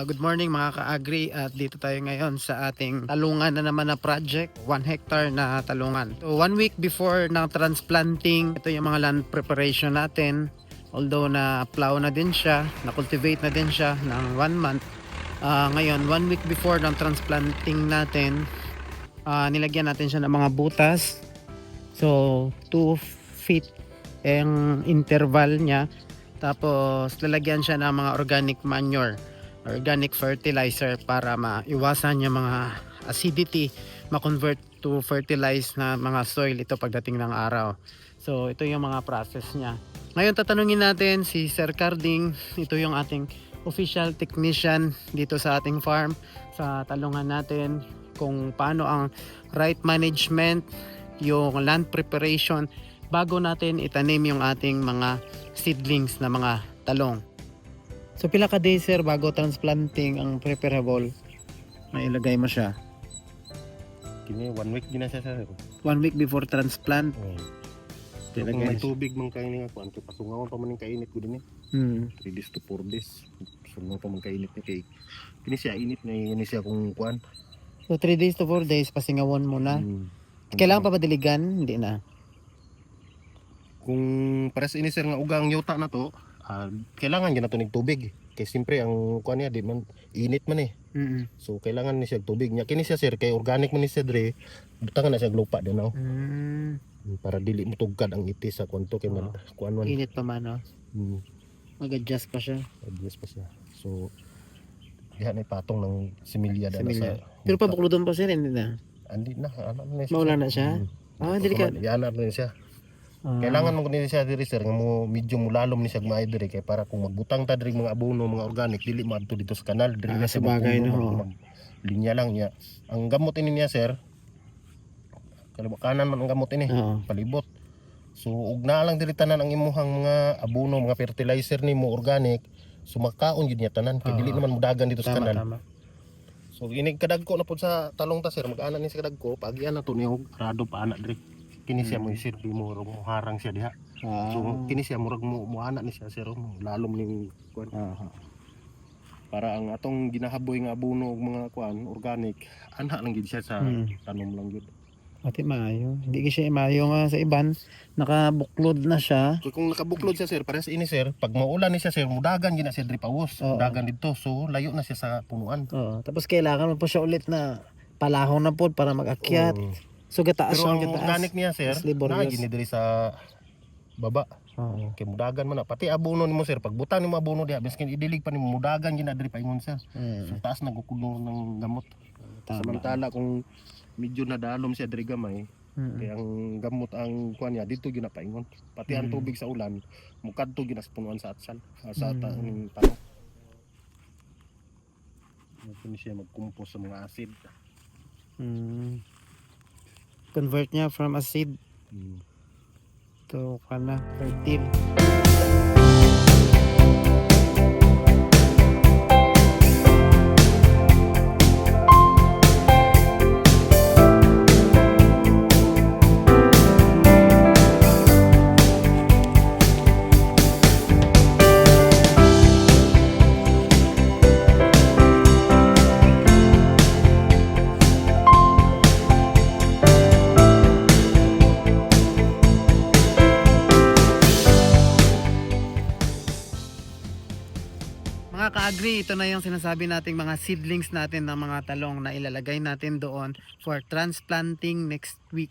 Good morning mga ka-agri, at dito tayo ngayon sa ating talungan na naman na project, 1 hectare na talungan. So 1 week before ng transplanting, ito yung mga land preparation natin. Although na plow na din siya, na cultivate na din siya ng 1 month. Ngayon 1 week before ng transplanting natin, nilagyan natin siya ng mga butas. So 2 feet ang interval niya. Tapos lalagyan siya ng mga organic manure, organic fertilizer para maiwasan yung mga acidity, ma-convert to fertilize na mga soil ito pagdating ng araw. So ito yung mga process niya. Ngayon tatanungin natin si Sir Carding, ito yung ating official technician dito sa ating farm, sa talungan natin, kung paano ang right management, yung land preparation bago natin itanim yung ating mga seedlings na mga talong. So pila ka days sir bago transplanting ang preparable na ilagay mo siya? Kini 1 week din na siya sir. 1 week before transplant. Pero kung may tubig man kainin ako, anto pasungawan pa man yung kainit ko din eh. 3 days to 4 days. Sungaw pa man kainit ni kay. Kini siya init na ini siya kung kuan. So 3 days to 4 days pasingawon mo na. Kailangan pa ba diligan? Hindi na. Kung para sa ini sir nga ugang yuta na to, kailangan gyud na to nig tubig. Kay siyempre ang kuan niya di man init man eh. So kailangan ni siya tubig. Nya kini siya sir kay organic man ni siya dre. Butangan na siya lupa din oh. Para dili mo tugkad ang itis sa kwanto kay man kuan man. Init pa man no. Mag-adjust pa siya. Adjust pa siya. So diha na patong ng similya dala sa. Pero pabuklodon pa sir hindi na. Andi na ana na siya. Maula na siya. Dili ka. Yan na siya. Kailangan mo kunin siya diri sir nga mo medyo mulalom ni siya gmay diri kay para kung magbutang ta diri mga abono mga organic dili maadto dito sa kanal diri na sa bagay no. Linya lang niya. Ang gamot ini niya sir. Kaliwa kanan man ang gamot ini. Palibot. So ugna lang diri tanan ang imuhang mga abono mga fertilizer nimo organic. Sumakaon gid niya tanan kay dili naman mudagan dito sa kanal. Tama. So inig kadagko na pud sa talong ta sir mag-ana ni sa kadagko pag na to niyog rado pa ana diri. Kini siya mo isirbi mo rong harang siya diha. So kini siya murag mo ana ni siya sir lalom ning kuan. Para ang atong ginahaboy nga abono ug mga kuan organic anha lang gid siya sa tanom lang gid. Ati maayo. Hindi siya maayo nga sa iban. Nakabuklod na siya. So kung nakabuklod siya sir para sa ini sir pag maulan ni siya sir mudagan gid na siya diri pawos. Mudagan dito so layo na siya sa punuan. Tapos kailangan mo pa siya ulit na palahon na pod para mag-akyat. So gataas pero ang ang organic niya sir na gini diri sa baba. Kay mudagan man na pati abono nimo sir pag butang nimo abono diha biskin idilig pa nimo mudagan gid na diri paingon sir. So taas nagukulo ng gamot. Samantala kung medyo nadalom siya diri gamay kay ang gamot ang kuan niya dito gyud na paingon. Pati ang tubig sa ulan mukadto gyud sa punuan sa atsal sa tanong. Kung siya magkumpos sa mga acid. Convert niya from acid to fertile. Mga ka-agri, ito na yung sinasabi nating mga seedlings natin ng mga talong na ilalagay natin doon for transplanting next week.